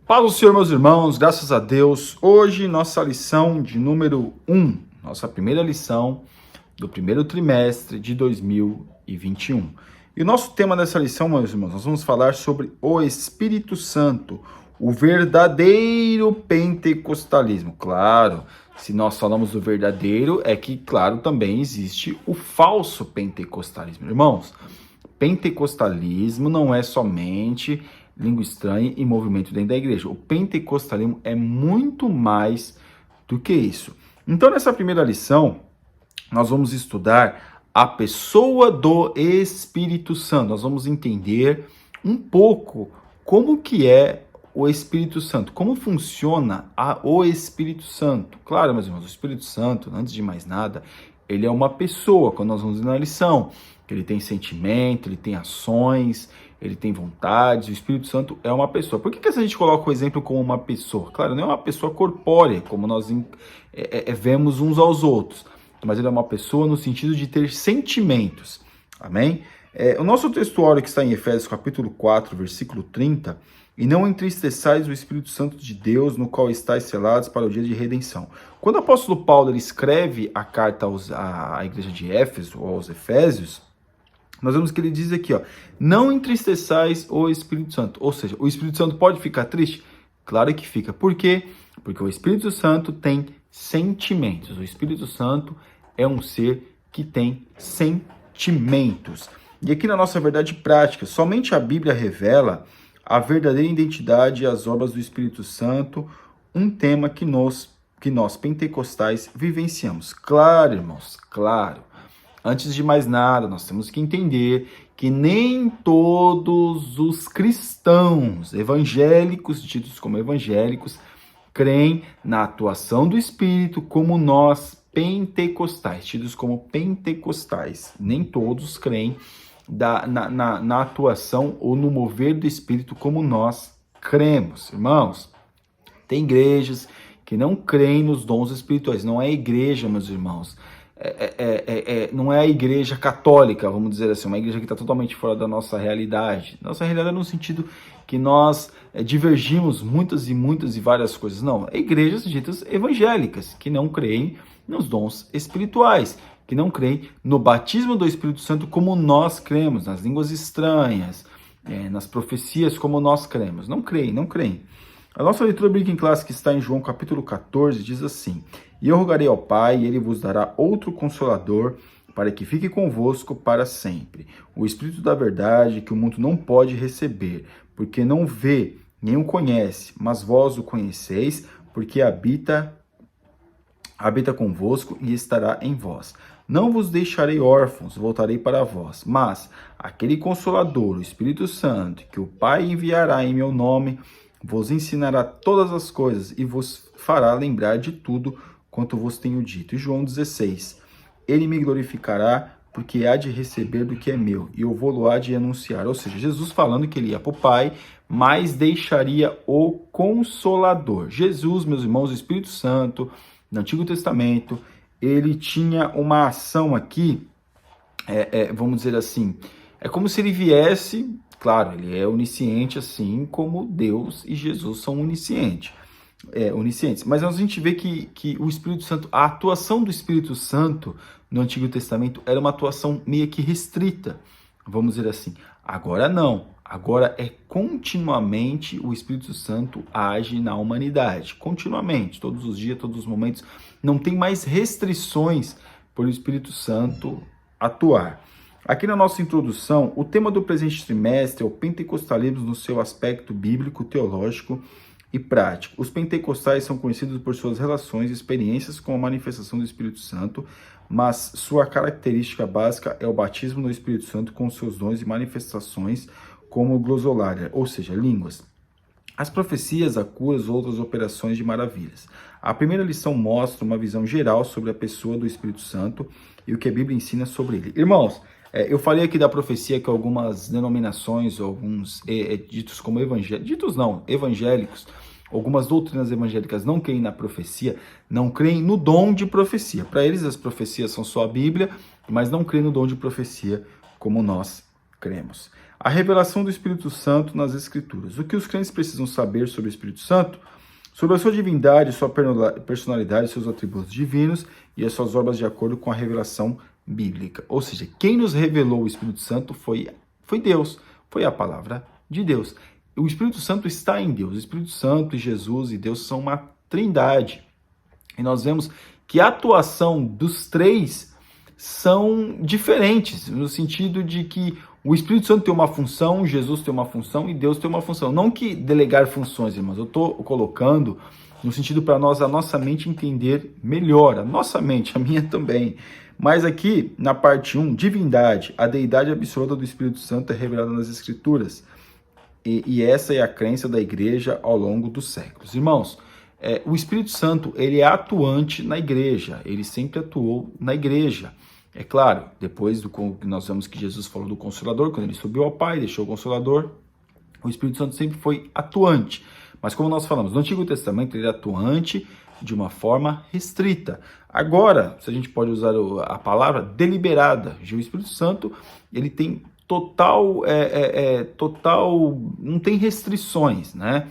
Paz do Senhor, meus irmãos, graças a Deus. Hoje, nossa lição de número 1, nossa primeira lição do primeiro trimestre de 2021. E o nosso tema dessa lição, meus irmãos, nós vamos falar sobre o Espírito Santo, o verdadeiro pentecostalismo. Claro, se nós falamos do verdadeiro, é que, claro, também existe o falso pentecostalismo. Irmãos, pentecostalismo não é somente língua estranha e movimento dentro da igreja. O pentecostalismo é muito mais do que isso. Então, nessa primeira lição, nós vamos estudar a pessoa do Espírito Santo. Nós vamos entender um pouco como que é o Espírito Santo, como funciona o Espírito Santo. Claro, meus irmãos, o Espírito Santo, antes de mais nada, ele é uma pessoa, quando nós vamos na lição, ele tem sentimento, ele tem ações, ele tem vontades. O Espírito Santo é uma pessoa. Por que a gente coloca o exemplo como uma pessoa? Claro, não é uma pessoa corpórea, como nós vemos uns aos outros, mas ele é uma pessoa no sentido de ter sentimentos. Amém? O nosso textuário que está em Efésios capítulo 4, versículo 30, e não entristeçais o Espírito Santo de Deus, no qual estáis selados para o dia de redenção. Quando o apóstolo Paulo ele escreve a carta à igreja de Éfeso, ou aos Efésios, nós vemos que ele diz aqui, não entristeçais o Espírito Santo. Ou seja, o Espírito Santo pode ficar triste? Claro que fica. Por quê? Porque o Espírito Santo tem sentimentos. O Espírito Santo é um ser que tem sentimentos. E aqui na nossa verdade prática, somente a Bíblia revela a verdadeira identidade e as obras do Espírito Santo, um tema que nós pentecostais vivenciamos. Claro, irmãos, claro. Antes de mais nada, nós temos que entender que nem todos os cristãos evangélicos, ditos como evangélicos, creem na atuação do Espírito como nós pentecostais, tidos como pentecostais. Nem todos creem na atuação ou no mover do Espírito como nós cremos. Irmãos, tem igrejas que não creem nos dons espirituais. Não é igreja, meus irmãos. Não é a igreja católica, vamos dizer assim, uma igreja que está totalmente fora da nossa realidade. Nossa realidade é no sentido que nós divergimos muitas e várias coisas. Não, é igrejas ditas evangélicas, que não creem nos dons espirituais, que não creem no batismo do Espírito Santo como nós cremos, nas línguas estranhas, nas profecias como nós cremos. Não creem, não creem. A nossa leitura bíblica em classe que está em João capítulo 14 diz assim: E eu rogarei ao Pai, e ele vos dará outro Consolador, para que fique convosco para sempre. O Espírito da verdade, que o mundo não pode receber, porque não vê, nem o conhece, mas vós o conheceis, porque habita convosco e estará em vós. Não vos deixarei órfãos, voltarei para vós. Mas aquele Consolador, o Espírito Santo, que o Pai enviará em meu nome, vos ensinará todas as coisas e vos fará lembrar de tudo quanto vos tenho dito. E João 16, ele me glorificará, porque há de receber do que é meu, e eu vou-lo há de anunciar. Ou seja, Jesus falando que ele ia para o Pai, mas deixaria o Consolador. Jesus, meus irmãos, o Espírito Santo, no Antigo Testamento, ele tinha uma ação aqui, vamos dizer assim, é como se ele viesse, claro, ele é onisciente, assim como Deus e Jesus são oniscientes. Mas a gente vê que o Espírito Santo, a atuação do Espírito Santo no Antigo Testamento era uma atuação meio que restrita, vamos dizer assim. Agora não, agora é continuamente o Espírito Santo age na humanidade, continuamente, todos os dias, todos os momentos, não tem mais restrições para o Espírito Santo atuar. Aqui na nossa introdução, o tema do presente trimestre é o pentecostalismo no seu aspecto bíblico, teológico e prático. Os pentecostais são conhecidos por suas relações e experiências com a manifestação do Espírito Santo, mas sua característica básica é o batismo no Espírito Santo com seus dons e manifestações como glossolária, ou seja, línguas. As profecias, a curas, outras operações de maravilhas. A primeira lição mostra uma visão geral sobre a pessoa do Espírito Santo e o que a Bíblia ensina sobre ele. Irmãos, eu falei aqui da profecia que algumas denominações, alguns ditos como evangélicos, algumas doutrinas evangélicas não creem na profecia, não creem no dom de profecia. Para eles as profecias são só a Bíblia, mas não creem no dom de profecia como nós cremos. A revelação do Espírito Santo nas Escrituras. O que os crentes precisam saber sobre o Espírito Santo? Sobre a sua divindade, sua personalidade, seus atributos divinos e as suas obras de acordo com a revelação bíblica. Ou seja, quem nos revelou o Espírito Santo foi Deus, foi a palavra de Deus. O Espírito Santo está em Deus. O Espírito Santo e Jesus e Deus são uma trindade. E nós vemos que a atuação dos três são diferentes, no sentido de que o Espírito Santo tem uma função, Jesus tem uma função e Deus tem uma função. Não que delegar funções, irmãos, eu estou colocando no sentido para nós, a nossa mente entender melhor, a nossa mente, a minha também. Mas aqui, na parte 1, divindade, a deidade absoluta do Espírito Santo é revelada nas Escrituras. E essa é a crença da igreja ao longo dos séculos. Irmãos, o Espírito Santo, ele é atuante na igreja, ele sempre atuou na igreja. É claro, depois do que nós vemos que Jesus falou do Consolador, quando ele subiu ao Pai, deixou o Consolador, o Espírito Santo sempre foi atuante. Mas como nós falamos, no Antigo Testamento ele é atuante de uma forma restrita. Agora, se a gente pode usar a palavra deliberada, o Espírito Santo, ele tem total, não tem restrições, né?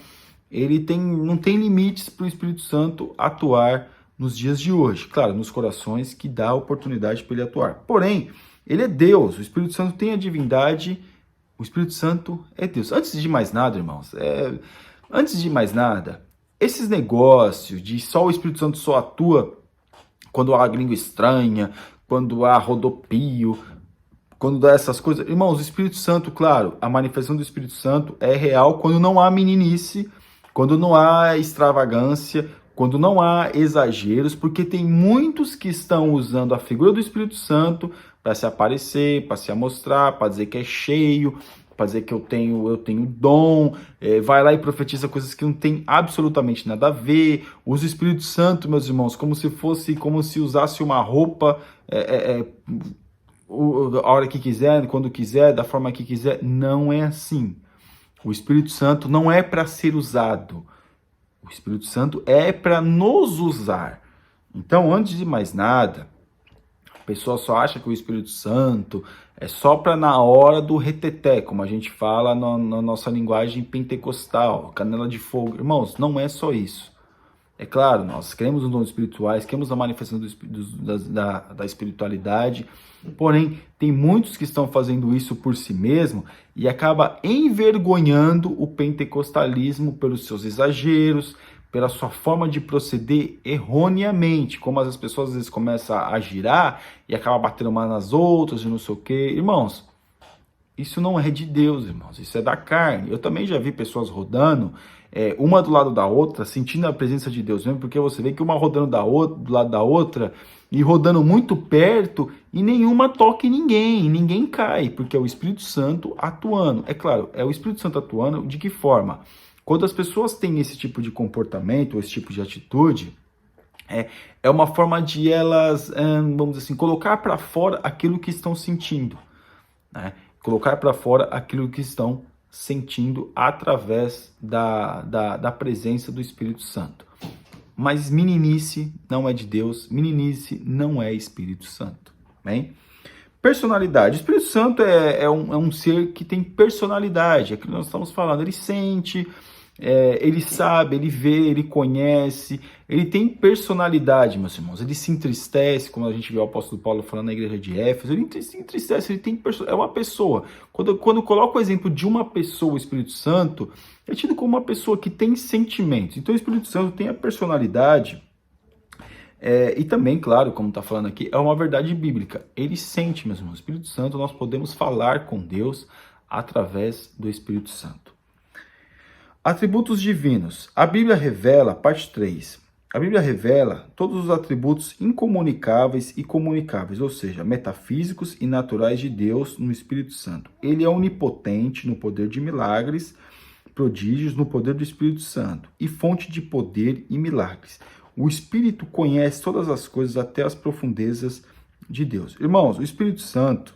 Não tem limites para o Espírito Santo atuar nos dias de hoje. Claro, nos corações que dá a oportunidade para ele atuar. Porém, ele é Deus, o Espírito Santo tem a divindade, o Espírito Santo é Deus. Antes de mais nada, irmãos, esses negócios de só o Espírito Santo só atua quando há língua estranha, quando há rodopio, quando dá essas coisas. Irmãos, o Espírito Santo, claro, a manifestação do Espírito Santo é real quando não há meninice, quando não há extravagância, quando não há exageros, porque tem muitos que estão usando a figura do Espírito Santo para se aparecer, para se amostrar, para dizer que é cheio, para dizer que eu tenho dom, vai lá e profetiza coisas que não tem absolutamente nada a ver, usa o Espírito Santo, meus irmãos, como se usasse uma roupa, a hora que quiser, quando quiser, da forma que quiser. Não é assim. O Espírito Santo não é para ser usado. O Espírito Santo é para nos usar. Então, antes de mais nada, a pessoa só acha que o Espírito Santo é só para na hora do reteté, como a gente fala na nossa linguagem pentecostal, canela de fogo. Irmãos, não é só isso. É claro, nós cremos nos dons espirituais, cremos na manifestação da espiritualidade, porém, tem muitos que estão fazendo isso por si mesmo e acaba envergonhando o pentecostalismo pelos seus exageros, pela sua forma de proceder erroneamente, como as pessoas às vezes começam a girar e acabam batendo umas nas outras e não sei o quê. Irmãos, isso não é de Deus, irmãos, isso é da carne. Eu também já vi pessoas rodando, uma do lado da outra, sentindo a presença de Deus mesmo, porque você vê que uma rodando do lado da outra e rodando muito perto e nenhuma toca em ninguém cai, porque é o Espírito Santo atuando. É claro, é o Espírito Santo atuando de que forma? Quando as pessoas têm esse tipo de comportamento, ou esse tipo de atitude, é uma forma de elas, vamos dizer assim, colocar para fora aquilo que estão sentindo, né? Colocar para fora aquilo que estão sentindo através da presença do Espírito Santo. Mas meninice não é de Deus, meninice não é Espírito Santo. Bem? Personalidade. O Espírito Santo é um ser que tem personalidade, é o que nós estamos falando. Ele sente, ele sabe, ele vê, ele conhece, ele tem personalidade, meus irmãos. Ele se entristece, como a gente viu o apóstolo Paulo falando na igreja de Éfeso. Ele se entristece, ele tem é uma pessoa. Quando eu coloco o exemplo de uma pessoa, o Espírito Santo, é tido como uma pessoa que tem sentimentos. Então o Espírito Santo tem a personalidade, e também, claro, como está falando aqui, é uma verdade bíblica. Ele sente, meus irmãos. O Espírito Santo, nós podemos falar com Deus através do Espírito Santo. Atributos divinos. A Bíblia revela, parte 3. A Bíblia revela todos os atributos incomunicáveis e comunicáveis, ou seja, metafísicos e naturais de Deus no Espírito Santo. Ele é onipotente no poder de milagres, prodígios no poder do Espírito Santo e fonte de poder e milagres. O Espírito conhece todas as coisas até as profundezas de Deus. Irmãos, o Espírito Santo,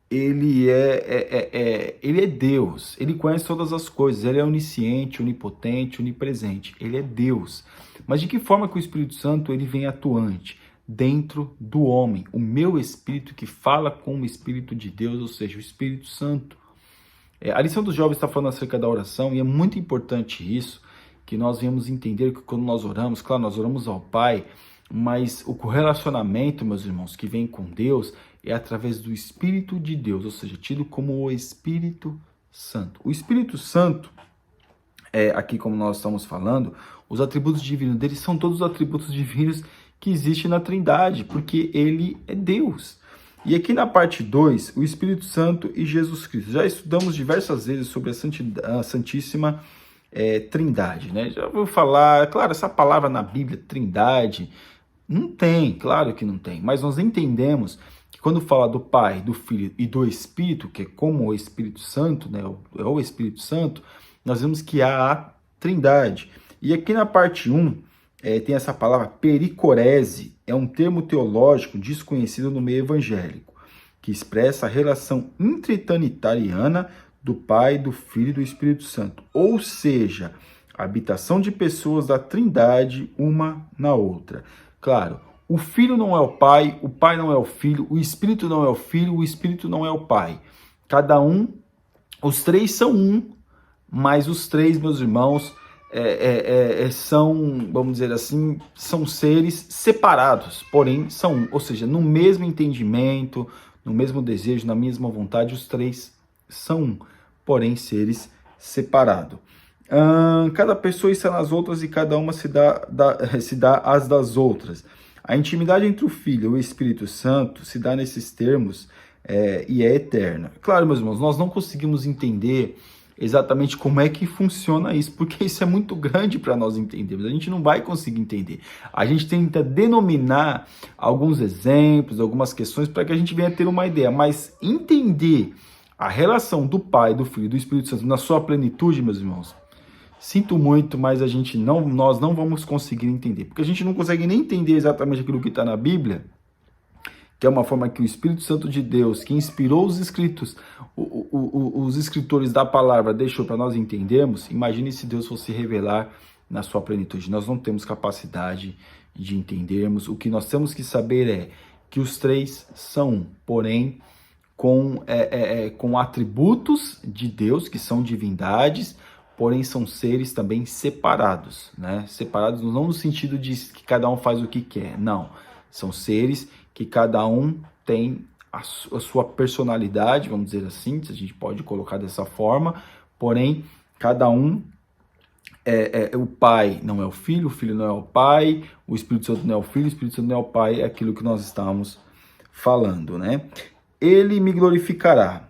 ele é Deus, ele conhece todas as coisas, ele é onisciente, onipotente, onipresente, ele é Deus. Mas de que forma que o Espírito Santo ele vem atuante? dentro do homem. O meu espírito que fala com o Espírito de Deus, ou seja, o Espírito Santo. A lição dos jovens está falando acerca da oração e é muito importante isso, que nós venhamos entender que quando nós oramos, claro, nós oramos ao Pai, mas o relacionamento, meus irmãos, que vem com Deus é através do Espírito de Deus, ou seja, tido como o Espírito Santo. O Espírito Santo, aqui como nós estamos falando, os atributos divinos dele são todos os atributos divinos que existem na Trindade, porque ele é Deus. E aqui na parte 2, o Espírito Santo e Jesus Cristo. Já estudamos diversas vezes sobre a Santíssima Trindade, né? Já ouviu falar, claro, essa palavra na Bíblia, Trindade, não tem, claro que não tem, mas nós entendemos que quando fala do Pai, do Filho e do Espírito, que é como o Espírito Santo, né? É o Espírito Santo, nós vemos que há a Trindade. E aqui na parte 1, tem essa palavra pericorese, é um termo teológico desconhecido no meio evangélico, que expressa a relação intritrinitariana do Pai, do Filho e do Espírito Santo, ou seja, a habitação de pessoas da Trindade uma na outra. Claro, o Filho não é o Pai não é o Filho, o Espírito não é o Filho, o Espírito não é o Pai. Cada um, os três são um, mas os três, meus irmãos, são, vamos dizer assim, são seres separados, porém são um, ou seja, no mesmo entendimento, no mesmo desejo, na mesma vontade, os três são um, porém seres separados. Cada pessoa está nas outras e cada uma se dá as das outras. A intimidade entre o Filho e o Espírito Santo se dá nesses termos e é eterna. Claro, meus irmãos, nós não conseguimos entender exatamente como é que funciona isso, porque isso é muito grande para nós entendermos, a gente não vai conseguir entender. A gente tenta denominar alguns exemplos, algumas questões para que a gente venha ter uma ideia, mas entender a relação do Pai, do Filho e do Espírito Santo na sua plenitude, meus irmãos, sinto muito, mas nós não vamos conseguir entender, porque a gente não consegue nem entender exatamente aquilo que está na Bíblia, que é uma forma que o Espírito Santo de Deus, que inspirou os escritos, os escritores da palavra, deixou para nós entendermos. Imagine se Deus fosse revelar na sua plenitude. Nós não temos capacidade de entendermos. O que nós temos que saber é que os três são um, porém com atributos de Deus, que são divindades, porém são seres também separados, né? Separados não no sentido de que cada um faz o que quer, não. São seres que cada um tem a sua personalidade, vamos dizer assim, se a gente pode colocar dessa forma, porém, cada um o Pai não é o Filho não é o Pai, o Espírito Santo não é o Filho, o Espírito Santo não é o Pai, é aquilo que nós estamos falando, né? Ele me glorificará.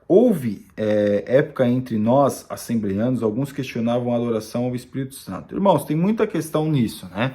Houve época entre nós, assembleanos, alguns questionavam a adoração ao Espírito Santo. Irmãos, tem muita questão nisso, né?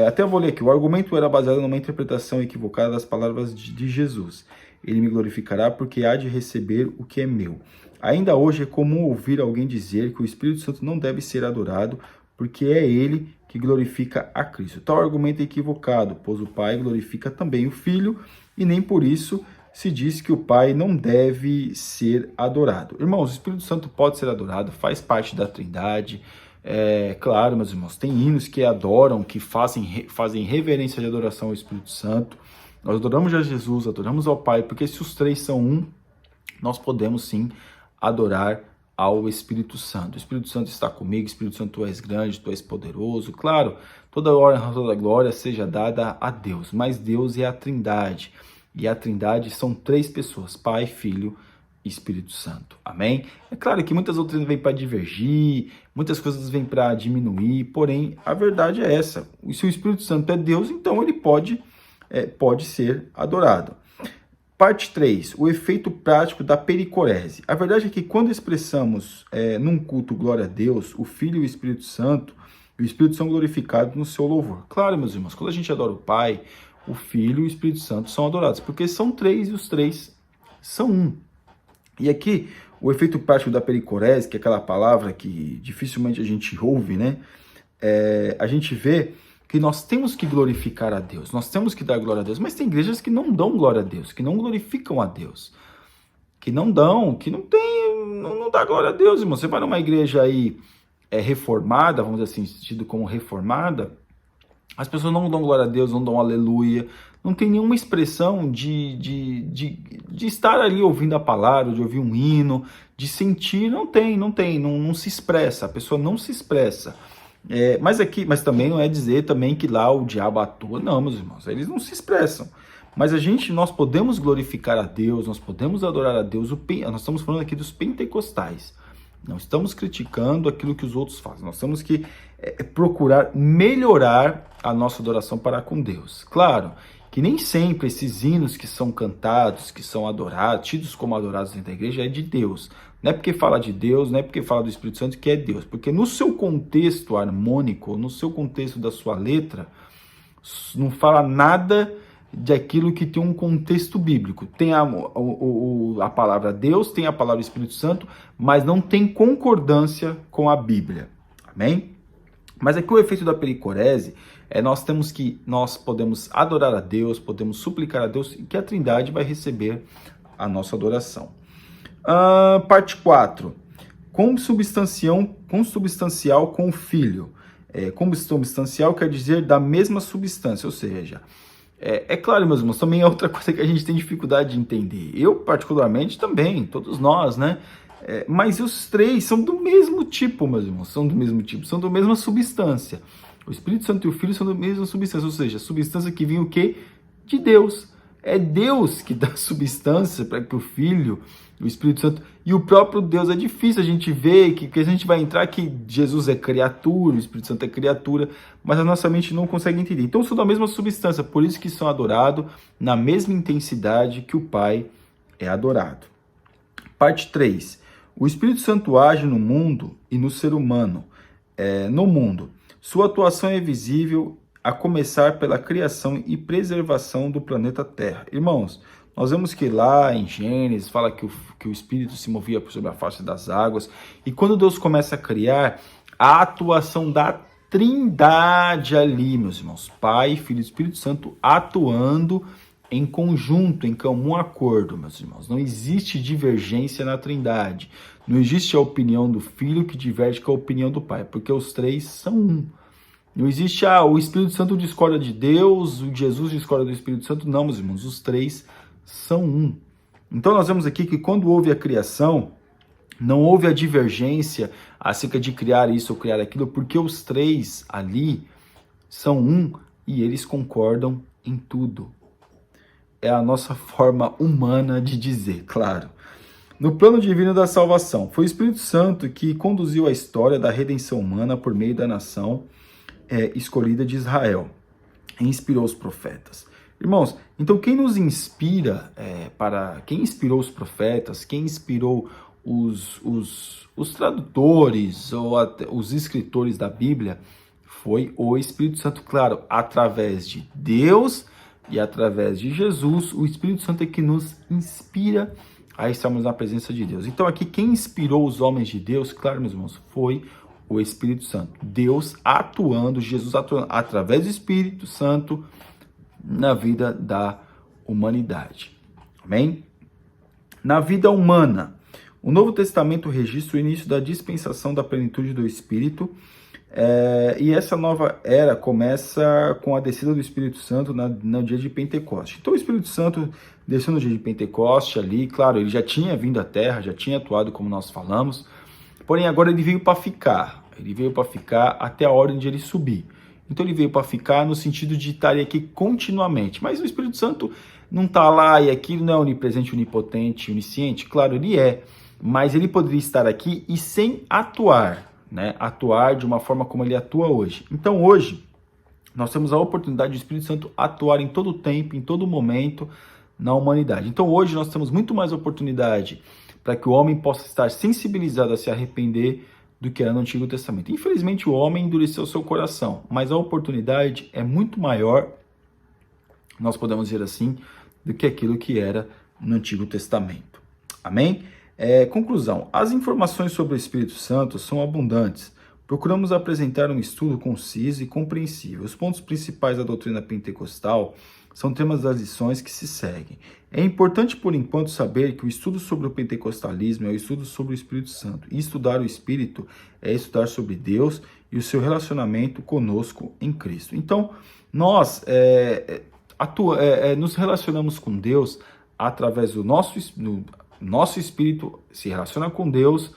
Até eu vou ler aqui, o argumento era baseado numa interpretação equivocada das palavras de Jesus. Ele me glorificará porque há de receber o que é meu. Ainda hoje é comum ouvir alguém dizer que o Espírito Santo não deve ser adorado porque é ele que glorifica a Cristo. Tal argumento é equivocado, pois o Pai glorifica também o Filho e nem por isso se diz que o Pai não deve ser adorado. Irmãos, o Espírito Santo pode ser adorado, faz parte da Trindade. Claro, meus irmãos, tem hinos que adoram, que fazem reverência de adoração ao Espírito Santo. Nós adoramos a Jesus, adoramos ao Pai, porque se os três são um, nós podemos sim adorar ao Espírito Santo. O Espírito Santo está comigo, Espírito Santo, tu és grande, tu és poderoso. Claro, toda honra, toda glória seja dada a Deus, mas Deus é a Trindade. E a Trindade são três pessoas, Pai, Filho e Espírito Santo. Amém? É claro que muitas outras vêm para divergir, muitas coisas vêm para diminuir, porém a verdade é essa. Se o Espírito Santo é Deus, então ele pode ser adorado. Parte 3, o efeito prático da pericorese. A verdade é que quando expressamos num culto glória a Deus, o Filho e o Espírito Santo são glorificados no seu louvor. Claro, meus irmãos, quando a gente adora o Pai, o Filho e o Espírito Santo são adorados, porque são três e os três são um. E aqui, o efeito prático da pericorese, que é aquela palavra que dificilmente a gente ouve, né? A gente vê que nós temos que glorificar a Deus, nós temos que dar glória a Deus, mas tem igrejas que não dão glória a Deus, que não glorificam a Deus, que não dão, que não dá glória a Deus, irmão. Você vai numa igreja aí reformada, vamos dizer assim, tido como reformada, As pessoas não dão glória a Deus, não dão aleluia, não tem nenhuma expressão de estar ali ouvindo a palavra, de ouvir um hino, de sentir, não se expressa, a pessoa não se expressa. Mas também não é dizer também que lá o diabo atua, não, meus irmãos, eles não se expressam. Mas nós podemos glorificar a Deus, nós podemos adorar a Deus, nós estamos falando aqui dos pentecostais. Não estamos criticando aquilo que os outros fazem. Nós temos que procurar melhorar a nossa adoração para com Deus. Claro que nem sempre esses hinos que são cantados, que são adorados, tidos como adorados dentro da igreja, é de Deus. Não é porque fala de Deus, não é porque fala do Espírito Santo que é Deus. Porque no seu contexto harmônico, no seu contexto da sua letra, não fala nada daquilo que tem um contexto bíblico. Tem a palavra Deus, tem a palavra Espírito Santo, mas não tem concordância com a Bíblia. Amém? Mas aqui o efeito da pericorese nós podemos adorar a Deus, podemos suplicar a Deus e que a Trindade vai receber a nossa adoração. Parte 4. Consubstancial com o Filho. Consubstancial quer dizer da mesma substância, ou seja, claro, meus irmãos, também é outra coisa que a gente tem dificuldade de entender. Eu, particularmente, também, todos nós, né? Mas os três são do mesmo tipo, meus irmãos, são da mesma substância. O Espírito Santo e o Filho são da mesma substância, ou seja, a substância que vem o quê? De Deus. É Deus que dá substância para que o Filho, o Espírito Santo e o próprio Deus. É difícil a gente ver que a gente vai entrar que Jesus é criatura, o Espírito Santo é criatura, mas a nossa mente não consegue entender. Então são da mesma substância, por isso que são adorados na mesma intensidade que o Pai é adorado. Parte 3. O Espírito Santo age no mundo e no ser humano. No mundo, sua atuação é visível a começar pela criação e preservação do planeta Terra. Irmãos, nós vemos que lá em Gênesis fala que o Espírito se movia sobre a face das águas. E quando Deus começa a criar, a atuação da Trindade ali, meus irmãos, Pai, Filho e Espírito Santo atuando em conjunto, em comum acordo, meus irmãos. Não existe divergência na Trindade. Não existe a opinião do Filho que diverge com a opinião do Pai, porque os três são um. Não existe o Espírito Santo discorda de Deus, o Jesus discorda do Espírito Santo. Não, meus irmãos, os três são um. Então nós vemos aqui que quando houve a criação, não houve a divergência acerca de criar isso ou criar aquilo, porque os três ali são um e eles concordam em tudo. É a nossa forma humana de dizer, claro. No plano divino da salvação, foi o Espírito Santo que conduziu a história da redenção humana por meio da nação escolhida de Israel e inspirou os profetas. Irmãos, então quem nos inspira, quem inspirou os profetas, quem inspirou os tradutores ou os escritores da Bíblia foi o Espírito Santo, claro, através de Deus e através de Jesus. O Espírito Santo é que nos inspira a estarmos na presença de Deus. Então aqui quem inspirou os homens de Deus, claro, meus irmãos, foi o Espírito Santo. Deus atuando, Jesus atuando através do Espírito Santo na vida da humanidade. Amém? Na vida humana, o Novo Testamento registra o início da dispensação da plenitude do Espírito, e essa nova era começa com a descida do Espírito Santo no dia de Pentecoste. Então o Espírito Santo desceu no dia de Pentecoste ali, claro, ele já tinha vindo à Terra, já tinha atuado como nós falamos, porém agora ele veio para ficar. Ele veio para ficar até a hora de ele subir. Então ele veio para ficar no sentido de estar aqui continuamente. Mas o Espírito Santo não está lá e aqui não é onipresente, onipotente, onisciente. Claro, ele é. Mas ele poderia estar aqui e sem atuar, né? Atuar de uma forma como ele atua hoje. Então hoje nós temos a oportunidade do Espírito Santo atuar em todo tempo, em todo momento na humanidade. Então hoje nós temos muito mais oportunidade para que o homem possa estar sensibilizado a se arrepender do que era no Antigo Testamento. Infelizmente o homem endureceu seu coração, mas a oportunidade é muito maior, nós podemos dizer assim, do que aquilo que era no Antigo Testamento. Amém? Conclusão. As informações sobre o Espírito Santo são abundantes. Procuramos apresentar um estudo conciso e compreensível. Os pontos principais da doutrina pentecostal são temas das lições que se seguem. É importante, por enquanto, saber que o estudo sobre o pentecostalismo é o estudo sobre o Espírito Santo. E estudar o Espírito é estudar sobre Deus e o seu relacionamento conosco em Cristo. Então, nós nos relacionamos com Deus através do nosso espírito, se relaciona com Deus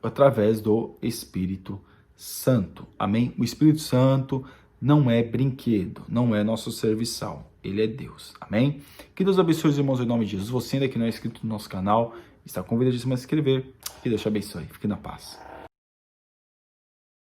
através do Espírito Santo. Amém? O Espírito Santo não é brinquedo, não é nosso serviçal. Ele é Deus. Amém? Que Deus abençoe os irmãos em nome de Jesus. Você ainda que não é inscrito no nosso canal, está convidadíssimo a se inscrever. Que Deus te abençoe. Fique na paz.